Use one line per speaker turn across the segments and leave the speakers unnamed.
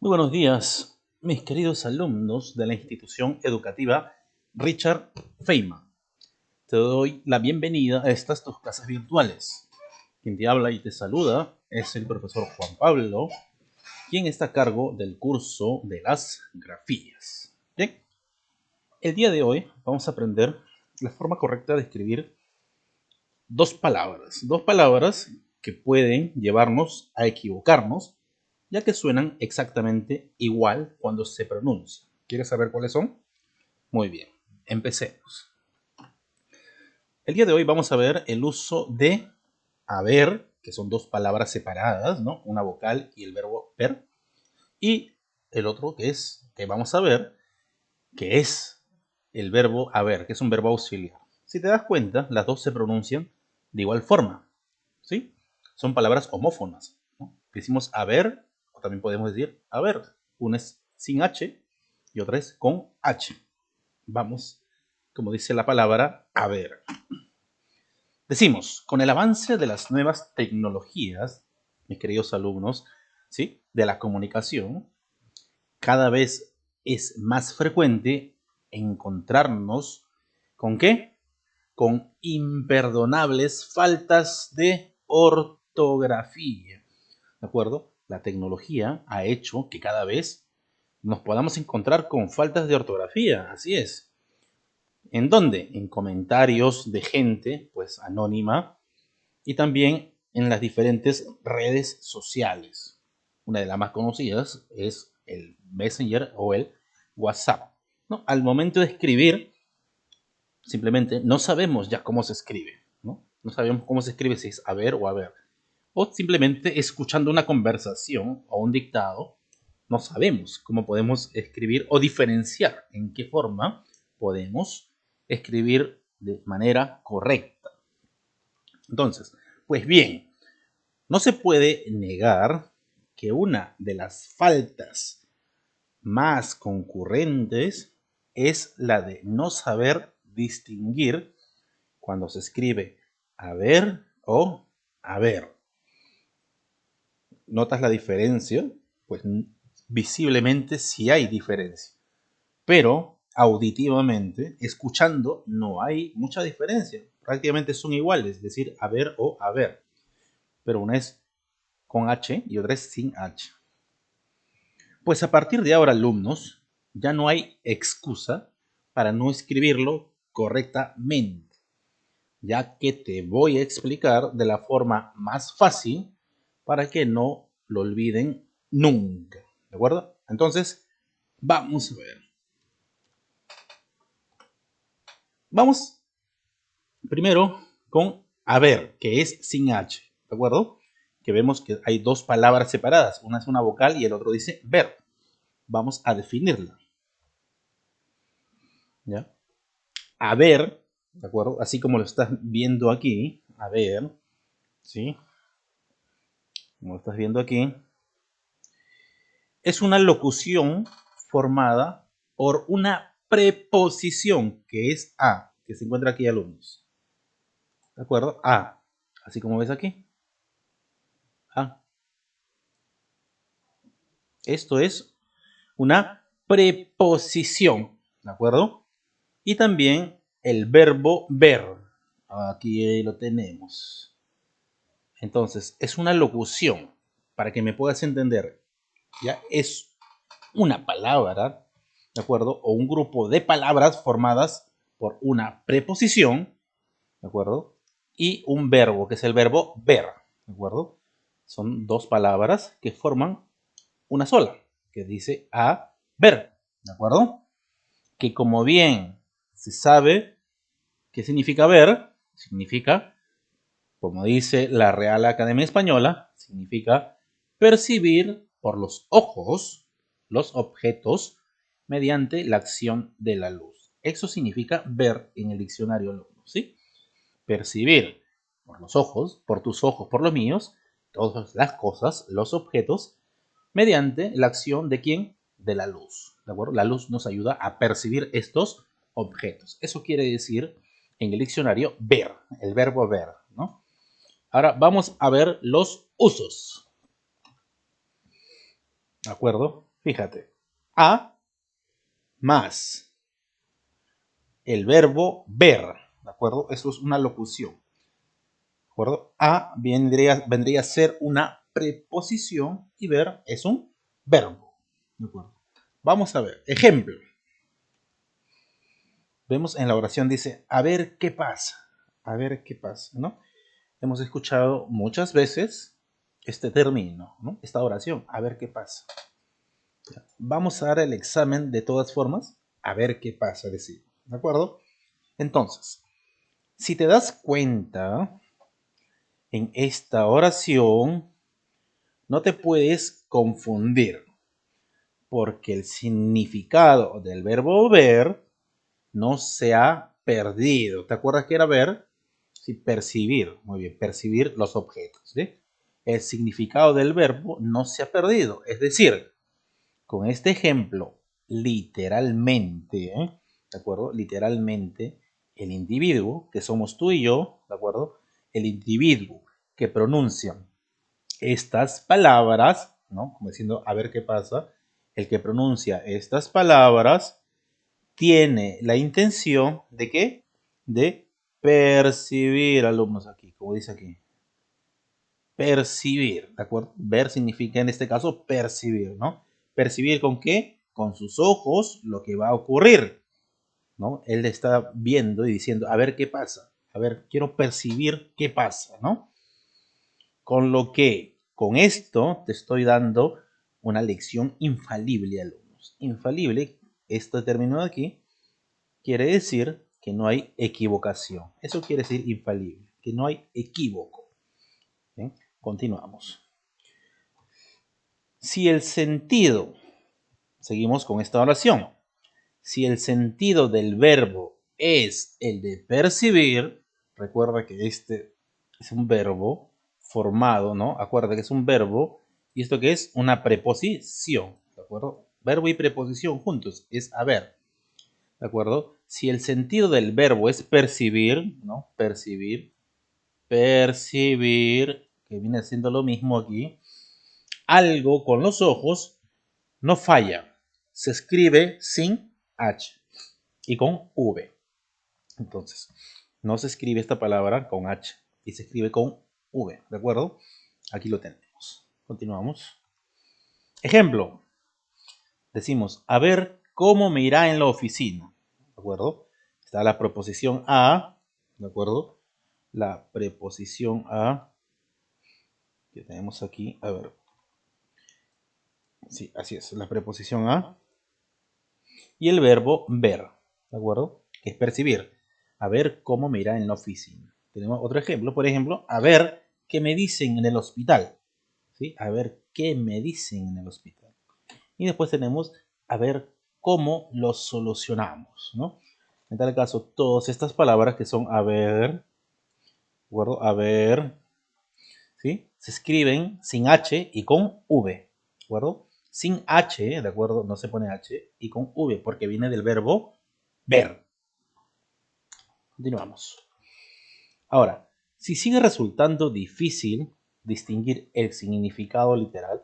Muy buenos días, mis queridos alumnos de la institución educativa Richard Feynman. Te doy la bienvenida a estas tus clases virtuales. Quien te habla y te saluda es el profesor Juan Pablo, quien está a cargo del curso de las grafías. Bien, el día de hoy vamos a aprender la forma correcta de escribir dos palabras que pueden llevarnos a equivocarnos, ya que suenan exactamente igual cuando se pronuncian. ¿Quieres saber cuáles son? Muy bien, empecemos. El día de hoy vamos a ver el uso de haber, que son dos palabras separadas, ¿no? Una vocal y el verbo ver. Y el otro que vamos a ver, que es el verbo haber, que es un verbo auxiliar. Si te das cuenta, las dos se pronuncian de igual forma, ¿sí? Son palabras homófonas, ¿no? Decimos haber, o también podemos decir haber. Una es sin H y otra es con H. Vamos, como dice la palabra, haber. Decimos, con el avance de las nuevas tecnologías, mis queridos alumnos, ¿sí? De la comunicación, cada vez es más frecuente encontrarnos ¿con qué? Con imperdonables faltas de ortografía. ¿De acuerdo? La tecnología ha hecho que cada vez nos podamos encontrar con faltas de ortografía, así es. ¿En dónde? En comentarios de gente, pues anónima, y también en las diferentes redes sociales. Una de las más conocidas es el Messenger o el WhatsApp, ¿no? Al momento de escribir, simplemente no sabemos ya cómo se escribe, ¿no? No sabemos cómo se escribe, si es haber o haber. O simplemente escuchando una conversación o un dictado, no sabemos cómo podemos escribir o diferenciar en qué forma podemos escribir de manera correcta. Entonces, pues bien, no se puede negar que una de las faltas más concurrentes es la de no saber distinguir cuando se escribe haber o haber. ¿Notas la diferencia? Pues visiblemente sí hay diferencia, pero auditivamente, escuchando, no hay mucha diferencia. Prácticamente son iguales, es decir, haber o haber, pero una es con H y otra es sin H. Pues a partir de ahora, alumnos, ya no hay excusa para no escribirlo correctamente, ya que te voy a explicar de la forma más fácil para que no lo olviden nunca. ¿De acuerdo? Entonces, vamos a ver. Vamos primero con haber, que es sin H. ¿De acuerdo? Que vemos que hay dos palabras separadas. Una es una vocal y el otro dice ver. Vamos a definirla. ¿Ya? Haber, ¿de acuerdo? Así como lo estás viendo aquí, haber, ¿sí? Como lo estás viendo aquí, es una locución formada por una preposición que es a, que se encuentra aquí, alumnos. ¿De acuerdo? A, así como ves aquí. A. Esto es una preposición, ¿de acuerdo? Y también el verbo ver. Aquí lo tenemos. Entonces, es una locución, para que me puedas entender. Ya es una palabra, ¿de acuerdo? O un grupo de palabras formadas por una preposición, ¿de acuerdo? Y un verbo, que es el verbo ver, ¿de acuerdo? Son dos palabras que forman una sola, que dice a ver, ¿de acuerdo? Que como bien se sabe qué significa ver, significa, como dice la Real Academia Española, significa percibir por los ojos los objetos mediante la acción de la luz. Eso significa ver en el diccionario, ¿sí? Percibir por los ojos, por tus ojos, por los míos, todas las cosas, los objetos, mediante la acción de quién? De la luz. ¿De acuerdo? La luz nos ayuda a percibir estos objetos. Eso quiere decir en el diccionario ver, el verbo ver, ¿no? Ahora vamos a ver los usos. ¿De acuerdo? Fíjate, a más el verbo ver, ¿de acuerdo? Eso es una locución, ¿de acuerdo? A vendría a ser una preposición y ver es un verbo, ¿de acuerdo? Vamos a ver, ejemplo. Vemos en la oración dice, a ver qué pasa, a ver qué pasa, ¿no? Hemos escuchado muchas veces este término, ¿no? Esta oración, a ver qué pasa. Vamos a dar el examen de todas formas, a ver qué pasa, decir, ¿de acuerdo? Entonces, si te das cuenta, en esta oración no te puedes confundir, porque el significado del verbo ver no se ha perdido. ¿Te acuerdas que era ver? Sí, percibir. Muy bien, percibir los objetos. ¿Sí? El significado del verbo no se ha perdido. Es decir, con este ejemplo, literalmente, ¿de acuerdo? Literalmente, el individuo, que somos tú y yo, ¿de acuerdo? El individuo que pronuncia estas palabras, ¿no? Como diciendo, a ver qué pasa, el que pronuncia estas palabras tiene la intención de ¿qué? De percibir, alumnos, aquí, como dice aquí. Percibir, ¿de acuerdo? Ver significa en este caso percibir, ¿no? ¿Percibir con qué? Con sus ojos lo que va a ocurrir, ¿no? Él está viendo y diciendo, a ver qué pasa, a ver, quiero percibir qué pasa, ¿no? Con lo que, con esto, te estoy dando una lección infalible, alumnos. Infalible, este término de aquí, quiere decir que no hay equivocación. Eso quiere decir infalible, que no hay equívoco. ¿Bien? Continuamos. Si el sentido, seguimos con esta oración, si el sentido del verbo es el de percibir, recuerda que este es un verbo formado, ¿no? Acuérdate que es un verbo y esto que es una preposición, ¿de acuerdo? Verbo y preposición juntos es haber, ¿de acuerdo? Si el sentido del verbo es percibir, ¿no? Percibir, percibir, que viene siendo lo mismo aquí, algo con los ojos no falla. Se escribe sin H y con V. Entonces, no se escribe esta palabra con H y se escribe con V, ¿de acuerdo? Aquí lo tenemos. Continuamos. Ejemplo. Decimos, a ver cómo me irá en la oficina, ¿de acuerdo? Está la preposición a, ¿de acuerdo? La preposición a, que tenemos aquí, a ver. Sí, así es, la preposición a y el verbo ver, ¿de acuerdo? Que es percibir. A ver cómo me irá en la oficina. Tenemos otro ejemplo, por ejemplo, a ver qué me dicen en el hospital. ¿Sí? A ver qué me dicen en el hospital. Y después tenemos a ver cómo lo solucionamos, ¿no? En tal caso, todas estas palabras que son a ver, ¿de acuerdo? A ver, ¿sí? Se escriben sin H y con V, ¿de acuerdo? Sin H, ¿de acuerdo? No se pone H y con V porque viene del verbo ver. Continuamos. Ahora, si sigue resultando difícil distinguir el significado literal,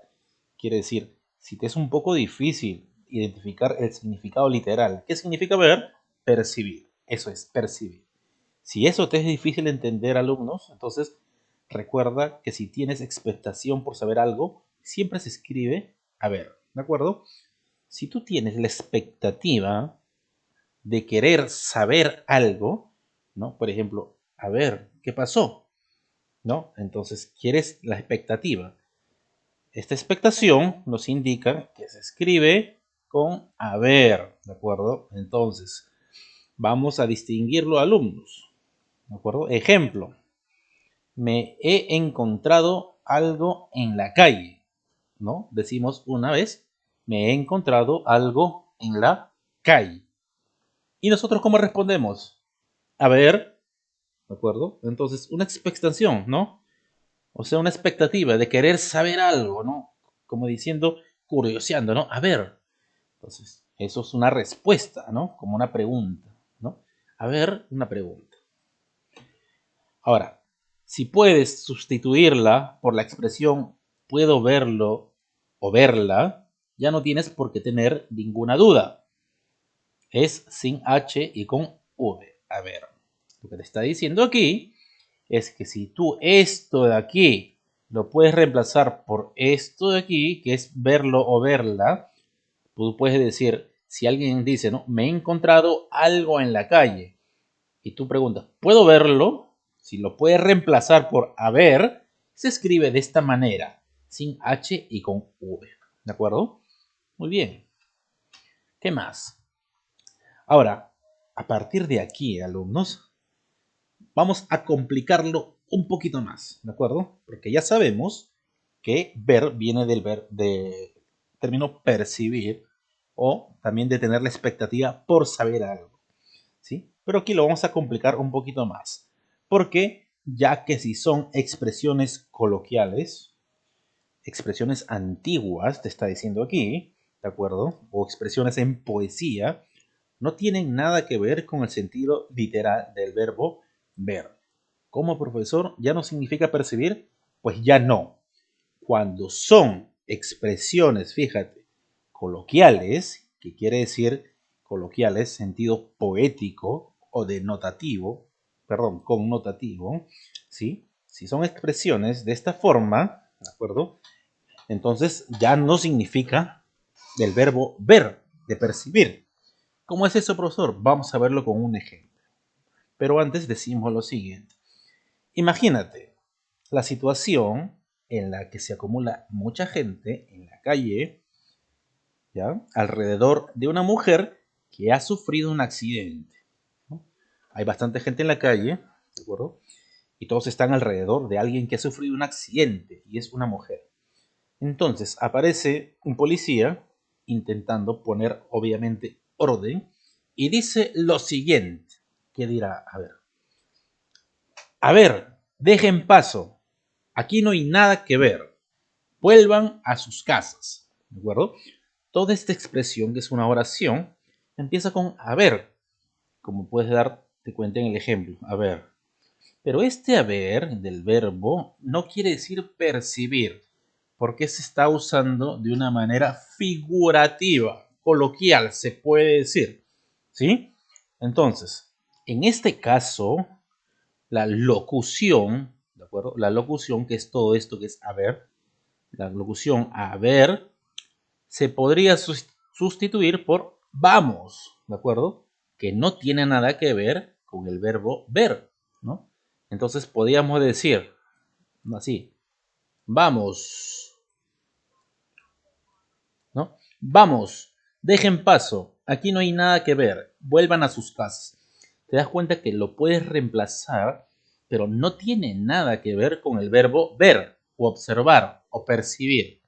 quiere decir, si te es un poco difícil identificar el significado literal, ¿qué significa ver? Percibir. Eso es, percibir. Si eso te es difícil entender, alumnos, entonces recuerda que si tienes expectación por saber algo, siempre se escribe a ver, ¿de acuerdo? Si tú tienes la expectativa de querer saber algo, ¿no? Por ejemplo, a ver, ¿qué pasó? ¿No? Entonces, quieres la expectativa. Esta expectación nos indica que se escribe con haber, ¿de acuerdo? Entonces, vamos a distinguirlo, alumnos, ¿de acuerdo? Ejemplo, me he encontrado algo en la calle, ¿no? Decimos una vez, me he encontrado algo en la calle. ¿Y nosotros cómo respondemos? A ver, ¿de acuerdo? Entonces, una expectación, ¿no? O sea, una expectativa de querer saber algo, ¿no? Como diciendo, curioseando, ¿no? A ver. Entonces, eso es una respuesta, ¿no? Como una pregunta, ¿no? A ver, una pregunta. Ahora, si puedes sustituirla por la expresión puedo verlo o verla, ya no tienes por qué tener ninguna duda. Es sin H y con V. A ver, lo que te está diciendo aquí es que si tú esto de aquí lo puedes reemplazar por esto de aquí, que es verlo o verla, tú puedes decir, si alguien dice, ¿no? Me he encontrado algo en la calle y tú preguntas, ¿puedo verlo? Si lo puedes reemplazar por haber, se escribe de esta manera, sin H y con V. ¿De acuerdo? Muy bien. ¿Qué más? Ahora, a partir de aquí, alumnos, vamos a complicarlo un poquito más, ¿de acuerdo? Porque ya sabemos que ver viene del término percibir o también de tener la expectativa por saber algo, ¿sí? Pero aquí lo vamos a complicar un poquito más, porque ya que si son expresiones coloquiales, expresiones antiguas, te está diciendo aquí, ¿de acuerdo? O expresiones en poesía, no tienen nada que ver con el sentido literal del verbo ver. Como profesor, ¿ya no significa percibir? Pues ya no. Cuando son expresiones, fíjate, coloquiales, que quiere decir coloquiales, sentido poético o denotativo, perdón, connotativo, ¿sí? Si son expresiones de esta forma, ¿de acuerdo? Entonces ya no significa del verbo ver, de percibir. ¿Cómo es eso, profesor? Vamos a verlo con un ejemplo. Pero antes decimos lo siguiente. Imagínate la situación en la que se acumula mucha gente en la calle, ¿ya? Alrededor de una mujer que ha sufrido un accidente, ¿no? Hay bastante gente en la calle, ¿de acuerdo? Y todos están alrededor de alguien que ha sufrido un accidente y es una mujer. Entonces aparece un policía intentando poner obviamente orden y dice lo siguiente. ¿Qué dirá? A ver, dejen paso. Aquí no hay nada que ver. Vuelvan a sus casas. ¿De acuerdo? Toda esta expresión, que es una oración, empieza con a ver, como puedes darte cuenta en el ejemplo. A ver. Pero este haber del verbo no quiere decir percibir, porque se está usando de una manera figurativa, coloquial, se puede decir. ¿Sí? Entonces, en este caso, la locución, ¿de acuerdo? La locución, que es todo esto que es haber, la locución haber, se podría sustituir por vamos, ¿de acuerdo? Que no tiene nada que ver con el verbo ver, ¿no? Entonces podríamos decir así, vamos, ¿no? Vamos, dejen paso, aquí no hay nada que ver, vuelvan a sus casas. Te das cuenta que lo puedes reemplazar, pero no tiene nada que ver con el verbo ver, o observar, o percibir,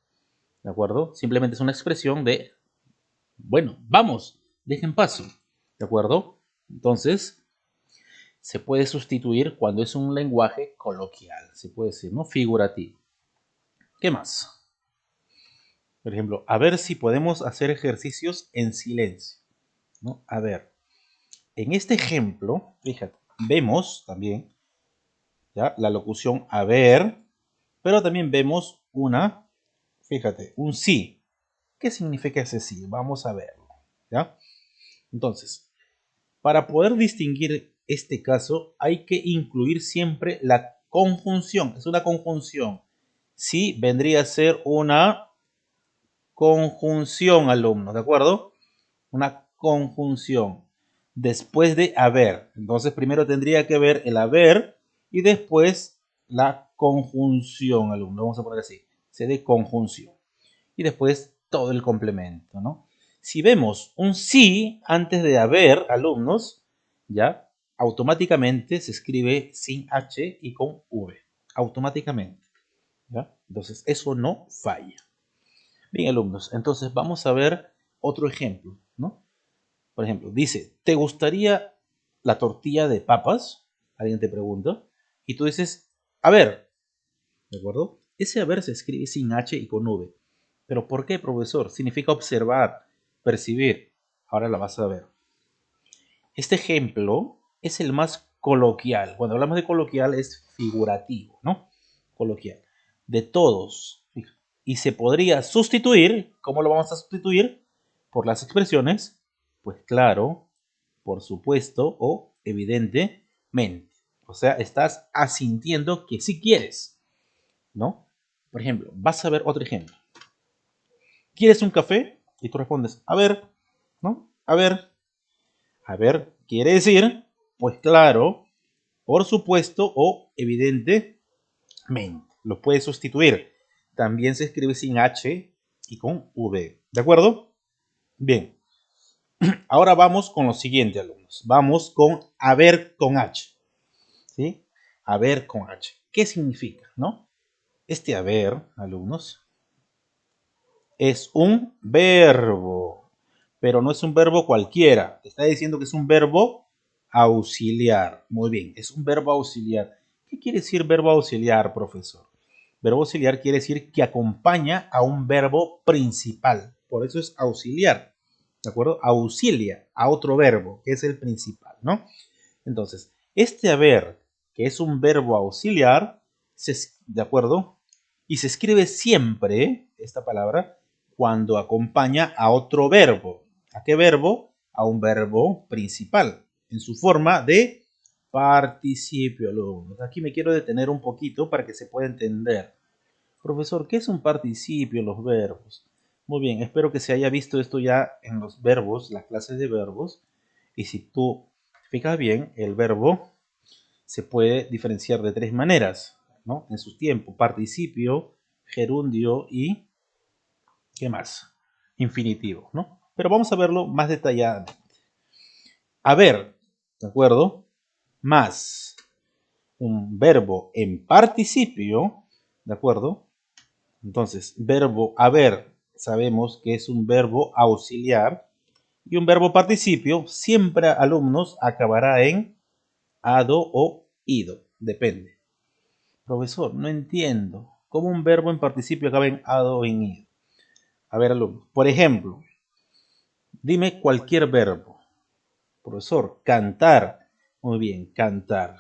¿de acuerdo? Simplemente es una expresión de, bueno, vamos, dejen paso, ¿de acuerdo? Entonces, se puede sustituir cuando es un lenguaje coloquial, se puede decir, ¿no? Figurativo. ¿Qué más? Por ejemplo, a ver si podemos hacer ejercicios en silencio, ¿no? A ver, en este ejemplo, fíjate, vemos también, ¿ya? La locución a ver, pero también vemos una, fíjate, un sí. ¿Qué significa ese sí? Vamos a verlo, ¿ya? Entonces, para poder distinguir este caso, hay que incluir siempre la conjunción. Es una conjunción. Sí vendría a ser una conjunción, alumnos, ¿de acuerdo? Una conjunción después de haber. Entonces primero tendría que ver el haber y después la conjunción, alumnos. Vamos a poner así, C de conjunción. Y después todo el complemento, ¿no? Si vemos un sí antes de haber, alumnos, ya automáticamente se escribe sin H y con V. Automáticamente, ¿ya? Entonces eso no falla. Bien, alumnos, entonces vamos a ver otro ejemplo, ¿no? Por ejemplo, dice, ¿te gustaría la tortilla de papas? Alguien te pregunta. Y tú dices, a ver, ¿de acuerdo? Ese haber se escribe sin H y con V. ¿Pero por qué, profesor? Significa observar, percibir. Ahora la vas a ver. Este ejemplo es el más coloquial. Cuando hablamos de coloquial es figurativo, ¿no? Coloquial. De todos. y se podría sustituir. ¿Cómo lo vamos a sustituir? Por las expresiones, pues claro, por supuesto o evidentemente. O sea, estás asintiendo que sí quieres, ¿no? Por ejemplo, vas a ver otro ejemplo. ¿Quieres un café? Y tú respondes, a ver, ¿no? A ver, quiere decir, pues claro, por supuesto o evidentemente. Lo puedes sustituir. También se escribe sin H y con V. ¿De acuerdo? Bien. Ahora vamos con lo siguiente, alumnos. Vamos con haber con H. ¿Sí? Haber con H. ¿Qué significa, no? Este haber, alumnos, es un verbo, pero no es un verbo cualquiera. Te está diciendo que es un verbo auxiliar. Muy bien, es un verbo auxiliar. ¿Qué quiere decir verbo auxiliar, profesor? Verbo auxiliar quiere decir que acompaña a un verbo principal. Por eso es auxiliar. ¿De acuerdo? Auxilia a otro verbo, que es el principal, ¿no? Entonces, este haber, que es un verbo auxiliar, ¿de acuerdo? Y se escribe siempre, esta palabra, cuando acompaña a otro verbo. ¿A qué verbo? A un verbo principal, en su forma de participio, alumnos. Aquí me quiero detener un poquito para que se pueda entender. Profesor, ¿qué es un participio en los verbos? Muy bien, espero que se haya visto esto ya en los verbos, las clases de verbos. Y si tú fijas bien, el verbo se puede diferenciar de tres maneras, ¿no? En su tiempo, participio, gerundio y, ¿qué más? Infinitivo, ¿no? Pero vamos a verlo más detalladamente. Haber, ¿de acuerdo? Más un verbo en participio, ¿de acuerdo? Entonces, verbo haber, sabemos que es un verbo auxiliar y un verbo participio, siempre, alumnos, acabará en ado o ido, depende. Profesor, no entiendo. ¿Cómo un verbo en participio acaba en ado o en ido? A ver, alumnos, por ejemplo, dime cualquier verbo. Profesor, cantar. Muy bien, cantar.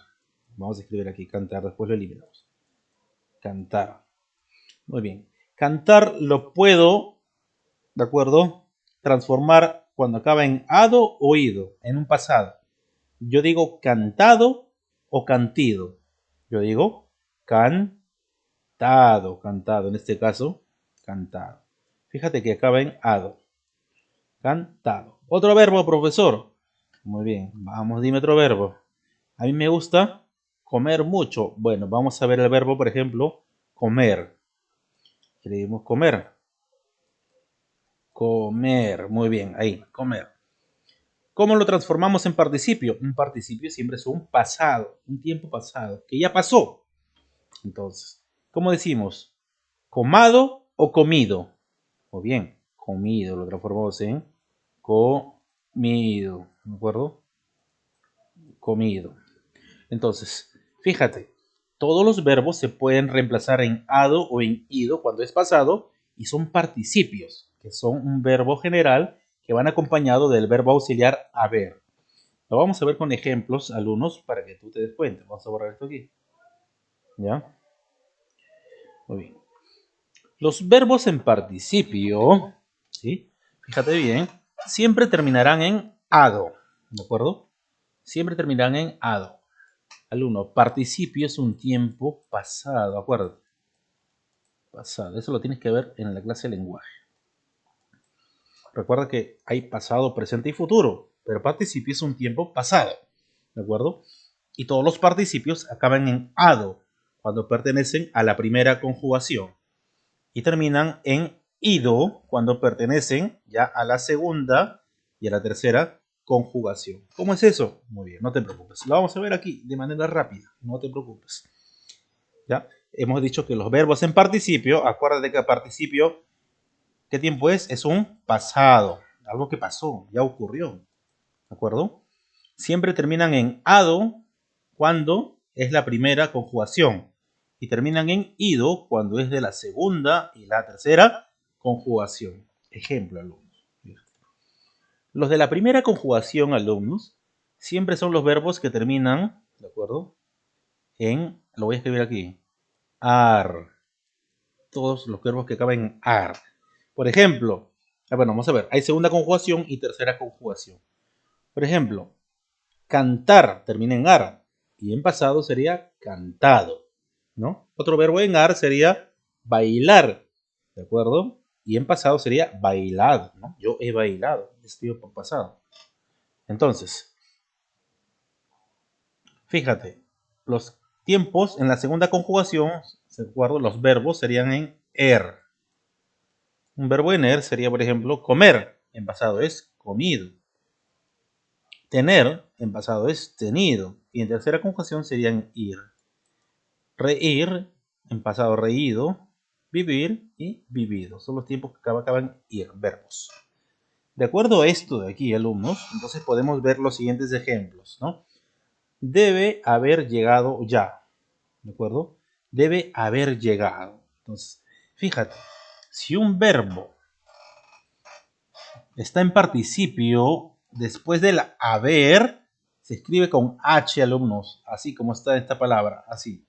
Vamos a escribir aquí cantar, después lo eliminamos. Cantar. Muy bien. Cantar lo puedo, ¿de acuerdo? Transformar cuando acaba en ado o ido, en un pasado. Yo digo cantado o cantido. Yo digo cantado, en este caso, cantado. Fíjate que acaba en ado. Cantado. Otro verbo, profesor. Muy bien, vamos, dime otro verbo. A mí me gusta comer mucho. Bueno, vamos a ver el verbo, por ejemplo, comer. Escribimos comer. Comer, muy bien, ahí, comer. ¿Cómo lo transformamos en participio? Un participio siempre es un pasado, un tiempo pasado, que ya pasó. Entonces, ¿cómo decimos? ¿Comado o comido? O bien, comido, lo transformamos en comido, ¿de acuerdo? Comido. Entonces, fíjate, todos los verbos se pueden reemplazar en ado o en ido cuando es pasado y son participios, que son un verbo general que van acompañado del verbo auxiliar haber. Lo vamos a ver con ejemplos, alumnos, para que tú te des cuenta. Vamos a borrar esto aquí. ¿Ya? Muy bien. Los verbos en participio, ¿sí? Fíjate bien, siempre terminarán en ado, ¿de acuerdo? Siempre terminarán en ado. Alumno, participio es un tiempo pasado, acuérdate. Pasado, eso lo tienes que ver en la clase de lenguaje. Recuerda que hay pasado, presente y futuro, pero participio es un tiempo pasado, ¿de acuerdo? Y todos los participios acaban en ado cuando pertenecen a la primera conjugación y terminan en ido cuando pertenecen ya a la segunda y a la tercera conjugación. ¿Cómo es eso? Muy bien, no te preocupes. Lo vamos a ver aquí de manera rápida, no te preocupes. ¿Ya? Hemos dicho que los verbos en participio, acuérdate que participio, ¿qué tiempo es? Es un pasado, algo que pasó, ya ocurrió, ¿de acuerdo? Siempre terminan en ado cuando es la primera conjugación y terminan en ido cuando es de la segunda y la tercera conjugación. Ejemplo, alumnos. Los de la primera conjugación, alumnos, siempre son los verbos que terminan, ¿de acuerdo? En, lo voy a escribir aquí, ar, todos los verbos que acaban en ar. Por ejemplo, bueno, vamos a ver, hay segunda conjugación y tercera conjugación. Por ejemplo, cantar termina en ar y en pasado sería cantado, ¿no? Otro verbo en ar sería bailar, ¿de acuerdo? Y en pasado sería bailado, ¿no? Yo he bailado, estoy por pasado. Entonces, fíjate, los tiempos en la segunda conjugación, ¿de acuerdo? Los verbos serían en er. Un verbo en er sería, por ejemplo, comer. En pasado es comido. Tener, en pasado es tenido. Y en tercera conjugación serían ir. Reír, en pasado reído. Vivir y vivido. Son los tiempos que acaban en ir, verbos. De acuerdo a esto de aquí, alumnos, entonces podemos ver los siguientes ejemplos, ¿no? Debe haber llegado ya, ¿de acuerdo? Debe haber llegado. Entonces, fíjate, si un verbo está en participio, después del haber, se escribe con H, alumnos, así como está esta palabra, así.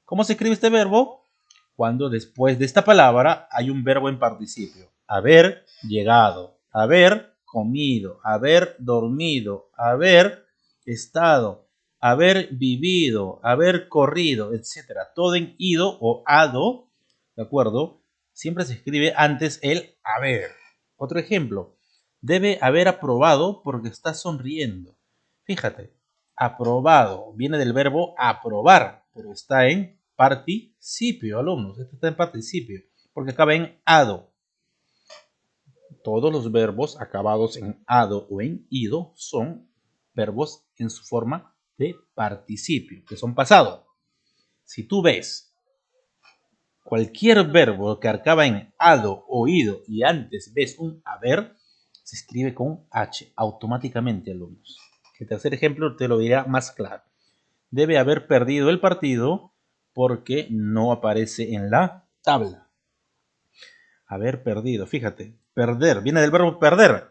¿Cómo se escribe este verbo? Cuando después de esta palabra hay un verbo en participio. Haber llegado, haber comido, haber dormido, haber estado, haber vivido, haber corrido, etc. Todo en ido o ado, ¿de acuerdo? Siempre se escribe antes el haber. Otro ejemplo. Debe haber aprobado porque está sonriendo. Fíjate, aprobado viene del verbo aprobar, pero está en participio, alumnos. Esto está en participio, porque acaba en ado. Todos los verbos acabados en ado o en ido son verbos en su forma de participio, que son pasado. Si tú ves cualquier verbo que acaba en ado o ido y antes ves un haber, se escribe con H automáticamente, alumnos. El tercer ejemplo te lo dirá más claro. Debe haber perdido el partido porque no aparece en la tabla. Haber perdido, fíjate, perder, viene del verbo perder.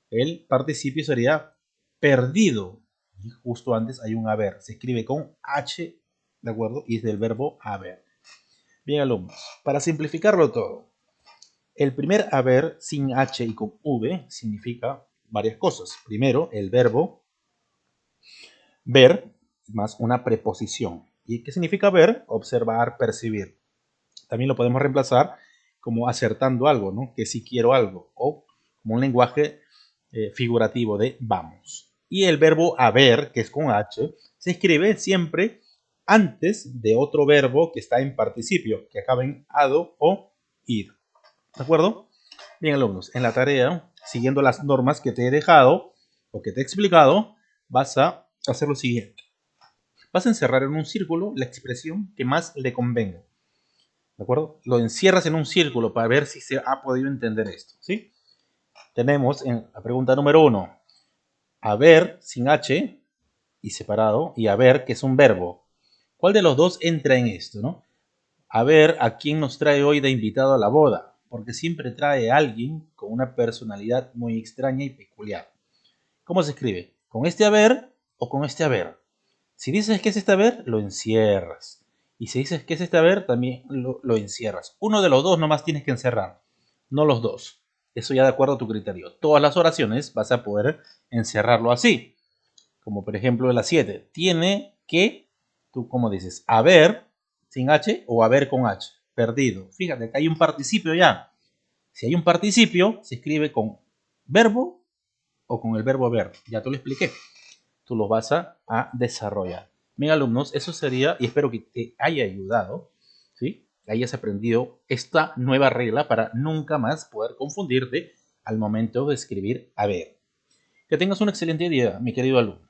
El participio sería perdido. Y justo antes hay un haber. Se escribe con H, ¿de acuerdo? Y es del verbo haber. Bien, alumnos, para simplificarlo todo, el primer haber sin H y con V significa varias cosas. Primero, el verbo ver más una preposición. ¿Y qué significa ver? Observar, percibir. También lo podemos reemplazar como acertando algo, ¿no? Que si quiero algo. O como un lenguaje figurativo de vamos. Y el verbo haber, que es con H, se escribe siempre antes de otro verbo que está en participio, que acaba en ado o ido. ¿De acuerdo? Bien, alumnos, en la tarea, siguiendo las normas que te he dejado o que te he explicado, vas a hacer lo siguiente. Vas a encerrar en un círculo la expresión que más le convenga. ¿De acuerdo? Lo encierras en un círculo para ver si se ha podido entender esto, ¿sí? Tenemos en la pregunta número 1, haber sin H y separado, y haber, que es un verbo. ¿Cuál de los dos entra en esto, no? A ver a quién nos trae hoy de invitado a la boda, porque siempre trae a alguien con una personalidad muy extraña y peculiar. ¿Cómo se escribe? ¿Con este haber o con este haber? Si dices que es este haber, lo encierras. Y si dices que es este haber, también lo encierras. Uno de los dos nomás tienes que encerrar, no los dos. Eso ya de acuerdo a tu criterio. Todas las oraciones vas a poder encerrarlo así. Como por ejemplo la 7. Tiene que, tú como dices, haber sin H o haber con H. Perdido. Fíjate que hay un participio ya. Si hay un participio, se escribe con verbo o con el verbo haber. Ya te lo expliqué. Tú lo vas a desarrollar. Bien, alumnos, eso sería, y espero que te haya ayudado, ¿sí? Que hayas aprendido esta nueva regla para nunca más poder confundirte al momento de escribir haber. Que tengas un excelente día, mi querido alumno.